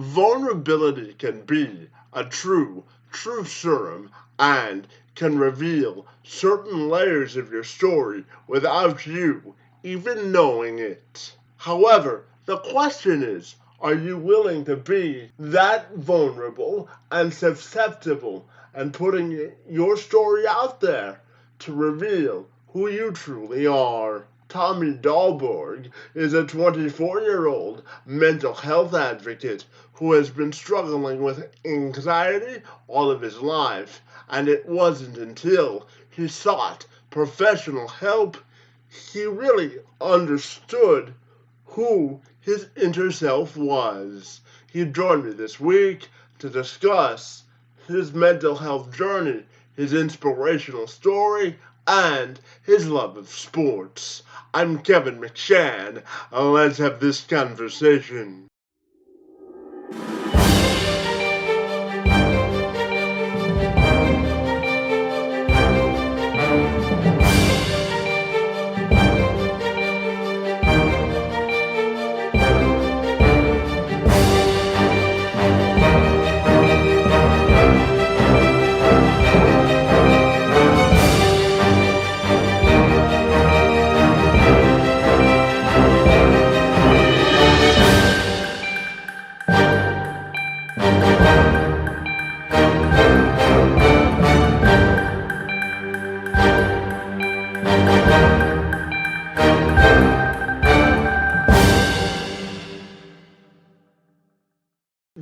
Vulnerability can be a truth serum and can reveal certain layers of your story without you even knowing it. However, the question is, are you willing to be that vulnerable and susceptible and putting your story out there to reveal who you truly are? Tommy Dahlborg is a 24-year-old mental health advocate who has been struggling with anxiety all of his life, and it wasn't until he sought professional help he really understood who his inner self was. He joined me this week to discuss his mental health journey, his inspirational story, and his love of sports. I'm Kevin McShann. Let's have this conversation.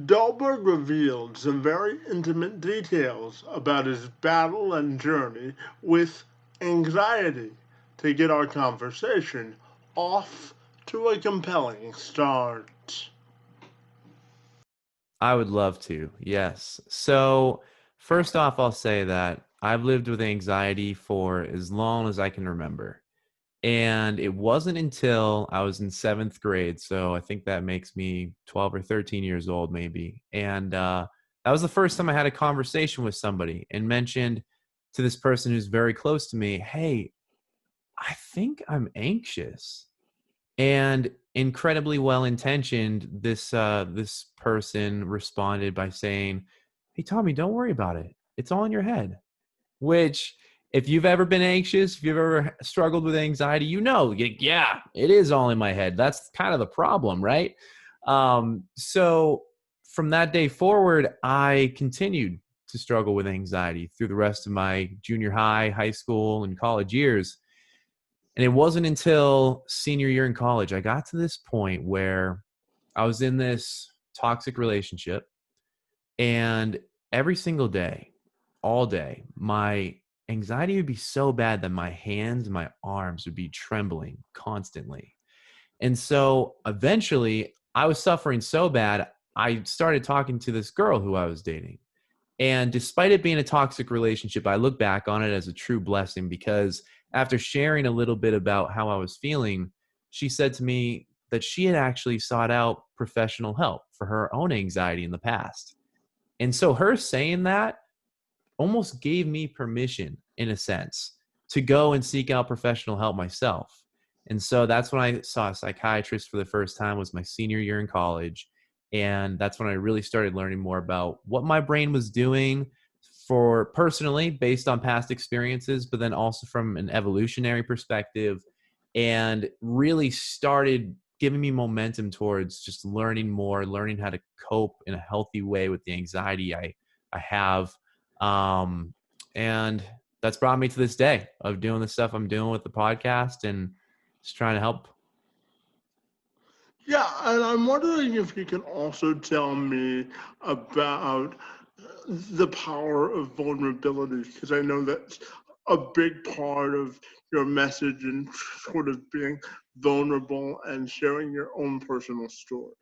Dahlberg revealed some very intimate details about his battle and journey with anxiety to get our conversation off to a compelling start. I would love to. Yes. So, first off, I'll say that I've lived with anxiety for as long as I can remember. And it wasn't until I was in seventh grade. So, I think that makes me 12 or 13 years old, maybe. And that was the first time I had a conversation with somebody and mentioned to this person who's very close to me, hey, I think I'm anxious. And incredibly well intentioned, this person responded by saying, "Hey Tommy, don't worry about it. It's all in your head." Which, if you've ever been anxious, if you've ever struggled with anxiety, yeah, it is all in my head. That's kind of the problem, right? So from that day forward, I continued to struggle with anxiety through the rest of my junior high, high school, and college years. And it wasn't until senior year in college, I got to this point where I was in this toxic relationship, and every single day, all day, my anxiety would be so bad that my hands and my arms would be trembling constantly. And so eventually I was suffering so bad, I started talking to this girl who I was dating. And despite it being a toxic relationship, I look back on it as a true blessing because after sharing a little bit about how I was feeling, she said to me that she had actually sought out professional help for her own anxiety in the past. And so her saying that almost gave me permission, in a sense, to go and seek out professional help myself. And so that's when I saw a psychiatrist for the first time, was my senior year in college. And that's when I really started learning more about what my brain was doing for personally based on past experiences, but then also from an evolutionary perspective, and really started giving me momentum towards just learning more, learning how to cope in a healthy way with the anxiety I have. Um, and that's brought me to this day of doing the stuff I'm doing with the podcast and just trying to help. Yeah, and I'm wondering if you can also tell me about the power of vulnerability, because I know that's a big part of your message and sort of being vulnerable and sharing your own personal story.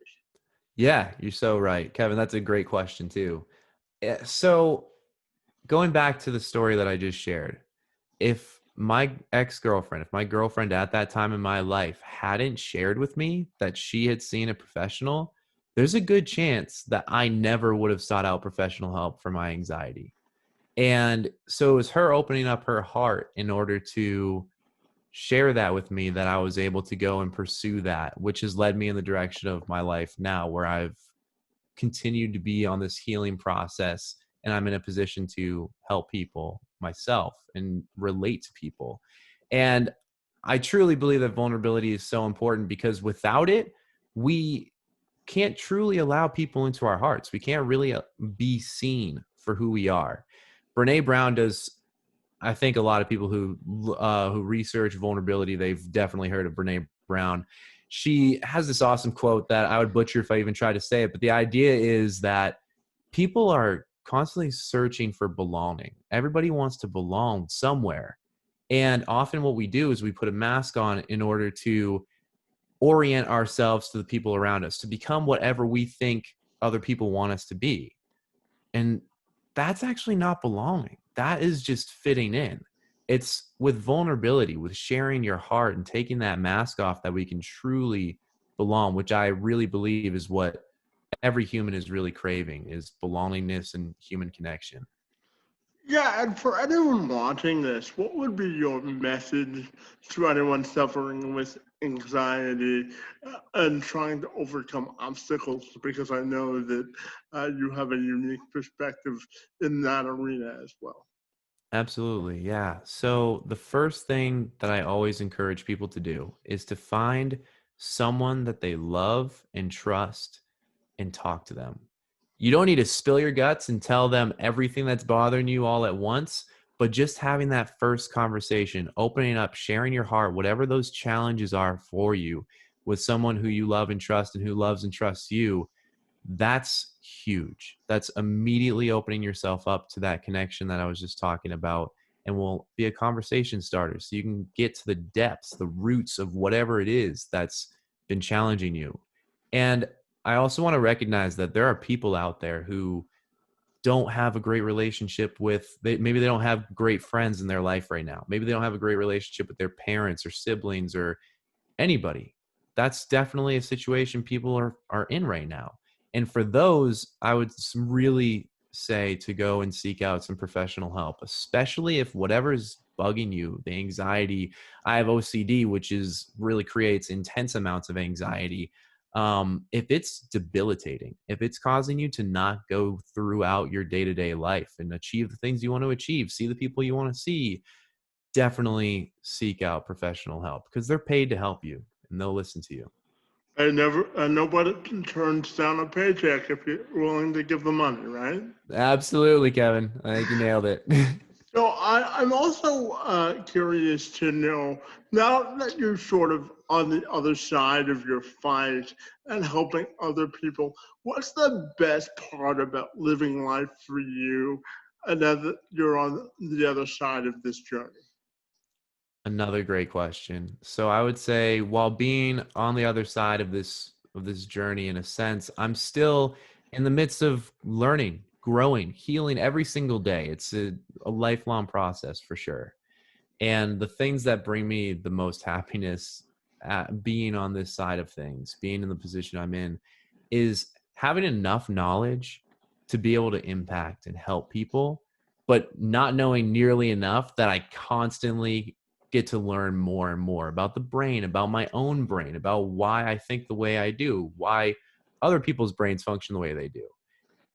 Yeah, you're so right, Kevin. That's a great question too. So going back to the story that I just shared, if my ex-girlfriend, if my girlfriend at that time in my life hadn't shared with me that she had seen a professional, there's a good chance that I never would have sought out professional help for my anxiety. And so it was her opening up her heart in order to share that with me that I was able to go and pursue that, which has led me in the direction of my life now, where I've continued to be on this healing process, and I'm in a position to help people myself and relate to people. And I truly believe that vulnerability is so important, because without it, we can't truly allow people into our hearts. We can't really be seen for who we are. Brene Brown does, I think a lot of people who research vulnerability, they've definitely heard of Brene Brown. She has this awesome quote that I would butcher if I even tried to say it, but the idea is that people are constantly searching for belonging. Everybody wants to belong somewhere. And often what we do is we put a mask on in order to orient ourselves to the people around us, to become whatever we think other people want us to be. And that's actually not belonging. That is just fitting in. It's with vulnerability, with sharing your heart and taking that mask off, that we can truly belong, which I really believe is what every human is really craving, is belongingness and human connection. Yeah, and for anyone watching this, what would be your message to anyone suffering with anxiety and trying to overcome obstacles? Because I know that you have a unique perspective in that arena as well. Absolutely. Yeah. So the first thing that I always encourage people to do is to find someone that they love and trust and talk to them. You don't need to spill your guts and tell them everything that's bothering you all at once, but just having that first conversation, opening up, sharing your heart, whatever those challenges are for you, with someone who you love and trust and who loves and trusts you, that's huge. That's immediately opening yourself up to that connection that I was just talking about, and will be a conversation starter, so you can get to the depths, the roots of whatever it is that's been challenging you. And I also want to recognize that there are people out there who don't have a great relationship with, maybe they don't have great friends in their life right now. Maybe they don't have a great relationship with their parents or siblings or anybody. That's definitely a situation people are in right now. And for those, I would really say to go and seek out some professional help, especially if whatever is bugging you, the anxiety. I have OCD, which is really creates intense amounts of anxiety. If it's debilitating, if it's causing you to not go throughout your day-to-day life and achieve the things you want to achieve, see the people you want to see, definitely seek out professional help, because they're paid to help you and they'll listen to you. Nobody turns down a paycheck if you're willing to give the money, right? Absolutely, Kevin. I think you nailed it. So I'm also curious to know, now that you're sort of on the other side of your fight and helping other people, what's the best part about living life for you, and now that you're on the other side of this journey? Another great question. So I would say, while being on the other side of this journey, in a sense, I'm still in the midst of learning, growing, healing every single day. It's a lifelong process for sure. And the things that bring me the most happiness at being on this side of things, being in the position I'm in, is having enough knowledge to be able to impact and help people, but not knowing nearly enough that I constantly get to learn more and more about the brain, about my own brain, about why I think the way I do, why other people's brains function the way they do.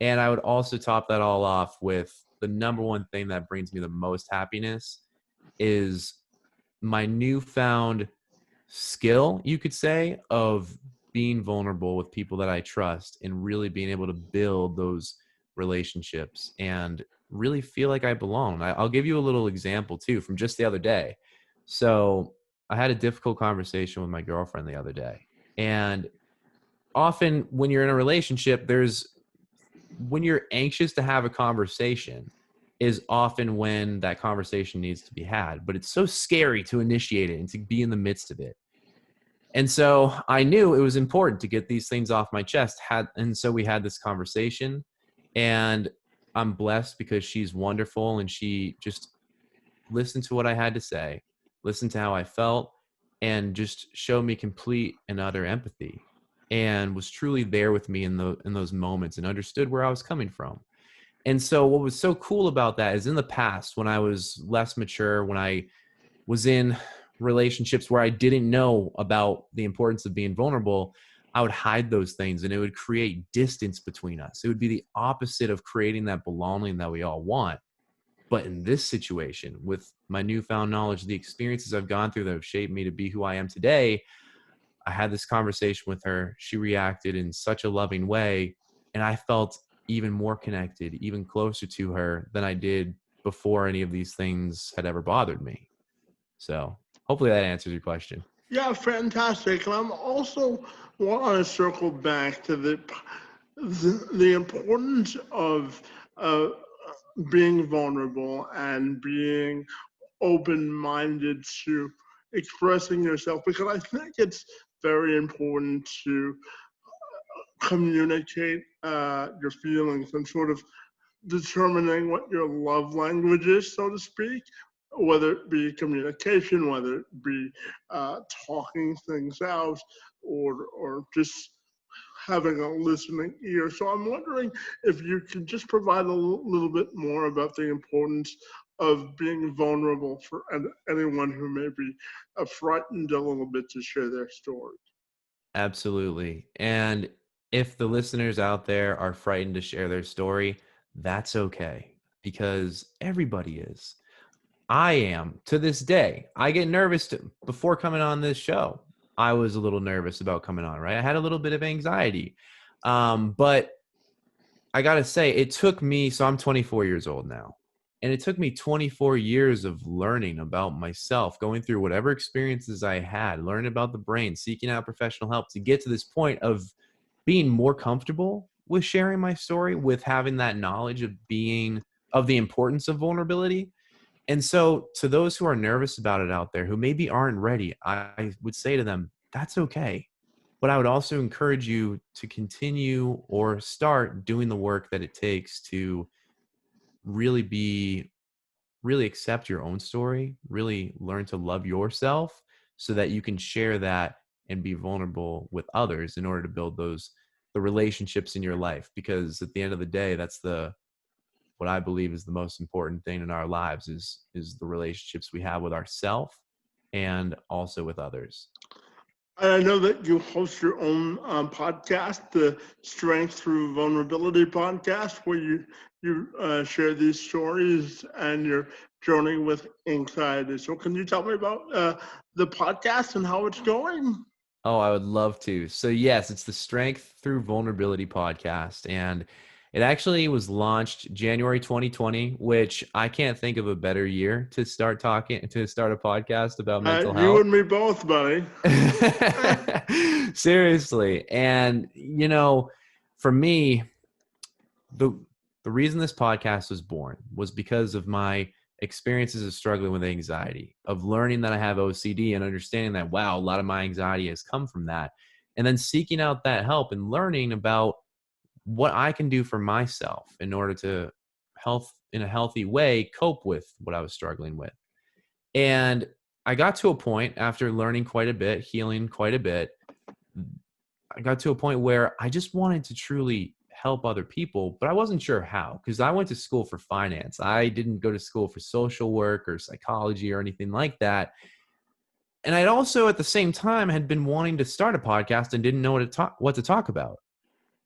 And I would also top that all off with the number one thing that brings me the most happiness is my newfound skill, you could say, of being vulnerable with people that I trust and really being able to build those relationships and really feel like I belong. I'll give you a little example too from just the other day. So I had a difficult conversation with my girlfriend the other day. And often when you're in a relationship, when you're anxious to have a conversation is often when that conversation needs to be had, but it's so scary to initiate it and to be in the midst of it. And so I knew it was important to get these things off my chest. And so we had this conversation, and I'm blessed because she's wonderful and she just listened to what I had to say, listened to how I felt, and just showed me complete and utter empathy, and was truly there with me in those moments and understood where I was coming from. And so what was so cool about that is, in the past, when I was less mature, when I was in relationships where I didn't know about the importance of being vulnerable, I would hide those things and it would create distance between us. It would be the opposite of creating that belonging that we all want. But in this situation, with my newfound knowledge, the experiences I've gone through that have shaped me to be who I am today, I had this conversation with her. She reacted in such a loving way. And I felt even more connected, even closer to her than I did before any of these things had ever bothered me. So hopefully that answers your question. Yeah, fantastic. And I'm also want to circle back to the importance of uh, being vulnerable and being open-minded to expressing yourself, because I think it's very important to communicate your feelings and sort of determining what your love language is, so to speak, whether it be communication, whether it be talking things out, or just having a listening ear. So I'm wondering if you could just provide a little bit more about the importance of being vulnerable for anyone who may be frightened a little bit to share their story. Absolutely. And if the listeners out there are frightened to share their story, that's okay because everybody is. I am to this day. I get nervous before coming on this show. I was a little nervous about coming on, right? I had a little bit of anxiety. But I got to say, it took me, so I'm 24 years old now. And it took me 24 years of learning about myself, going through whatever experiences I had, learning about the brain, seeking out professional help to get to this point of being more comfortable with sharing my story, with having that knowledge of the importance of vulnerability. And so, to those who are nervous about it out there, who maybe aren't ready, I would say to them, that's okay. But I would also encourage you to continue or start doing the work that it takes to really be, really accept your own story, really learn to love yourself so that you can share that and be vulnerable with others in order to build the relationships in your life. Because at the end of the day, that's what I believe is the most important thing in our lives is the relationships we have with ourselves and also with others. I know that you host your own podcast, the Strength Through Vulnerability podcast, where you share these stories and your journey with anxiety. So, can you tell me about the podcast and how it's going? Oh, I would love to. So yes, it's the Strength Through Vulnerability podcast, and it actually was launched January 2020, which I can't think of a better year to start a podcast about mental You health. and me both, buddy. Seriously. And for me, the the reason this podcast was born was because of my experiences of struggling with anxiety, of learning that I have OCD and understanding that wow, a lot of my anxiety has come from that. And then seeking out that help and learning about what I can do for myself in order to health in a healthy way cope with what I was struggling with. And I got to a point after learning quite a bit, healing quite a bit, I got to a point where I just wanted to truly help other people, but I wasn't sure how because I went to school for finance. I didn't go to school for social work or psychology or anything like that. And I'd also at the same time had been wanting to start a podcast and didn't know what to talk about.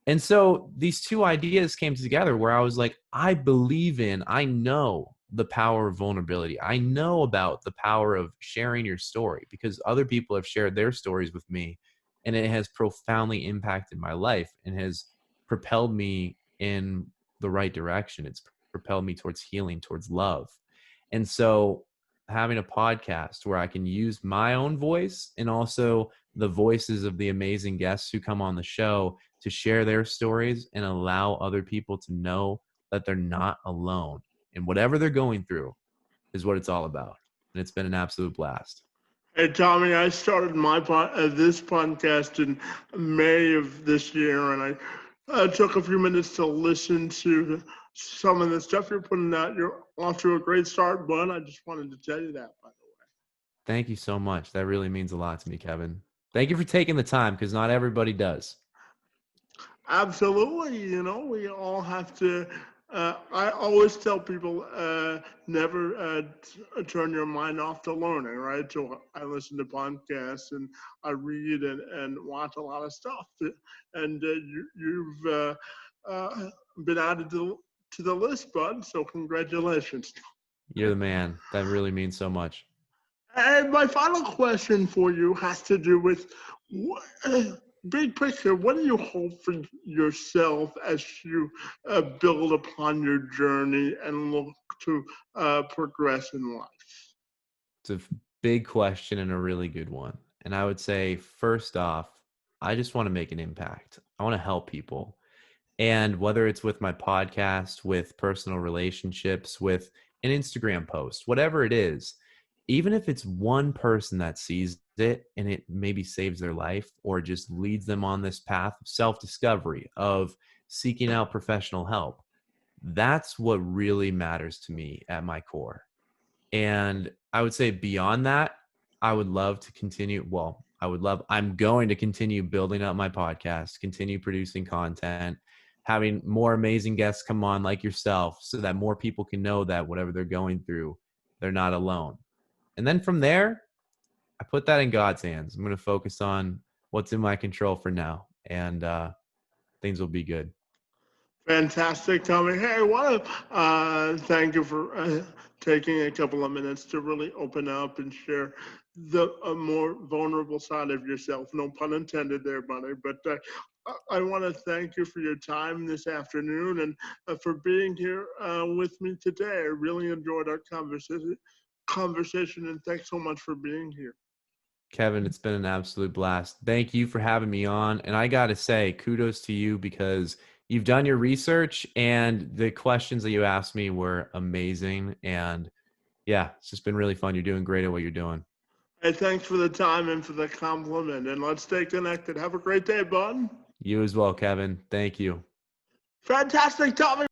And so these two ideas came together where I was like, I know the power of vulnerability. I know about the power of sharing your story because other people have shared their stories with me and it has profoundly impacted my life and has propelled me in the right direction. It's propelled me towards healing, towards love. And so having a podcast where I can use my own voice and also the voices of the amazing guests who come on the show to share their stories and allow other people to know that they're not alone and whatever they're going through is what it's all about. And it's been an absolute blast. Hey Tommy, I started this podcast in May of this year, and I took a few minutes to listen to some of the stuff you're putting out. You're off to a great start, bud. I just wanted to tell you that, by the way. Thank you so much. That really means a lot to me, Kevin. Thank you for taking the time because not everybody does. Absolutely, we all have to I always tell people never turn your mind off to learning, right? So I listen to podcasts and I read and watch a lot of stuff. And you've uh, been added to the list, bud. So congratulations. You're the man. That really means so much. And my final question for you has to do with big picture. What do you hope for yourself as you build upon your journey and look to progress in life? It's a big question and a really good one. And I would say, first off, I just want to make an impact. I want to help people. And whether it's with my podcast, with personal relationships, with an Instagram post, whatever it is, even if it's one person that sees it and it maybe saves their life or just leads them on this path of self discovery, of seeking out professional help, that's what really matters to me at my core. And I would say beyond that, I would love to continue. Well, I'm going to continue building up my podcast, continue producing content, having more amazing guests come on like yourself so that more people can know that whatever they're going through, they're not alone. And then from there, I put that in God's hands. I'm going to focus on what's in my control for now, and things will be good. Fantastic, Tommy. Hey, I want to thank you for taking a couple of minutes to really open up and share the more vulnerable side of yourself. No pun intended there, buddy. But I want to thank you for your time this afternoon and for being here with me today. I really enjoyed our conversation, and thanks so much for being here. Kevin, it's been an absolute blast. Thank you for having me on. And I got to say, kudos to you because you've done your research and the questions that you asked me were amazing. And yeah, it's just been really fun. You're doing great at what you're doing. Hey, thanks for the time and for the compliment. And let's stay connected. Have a great day, bud. You as well, Kevin. Thank you. Fantastic, Tommy.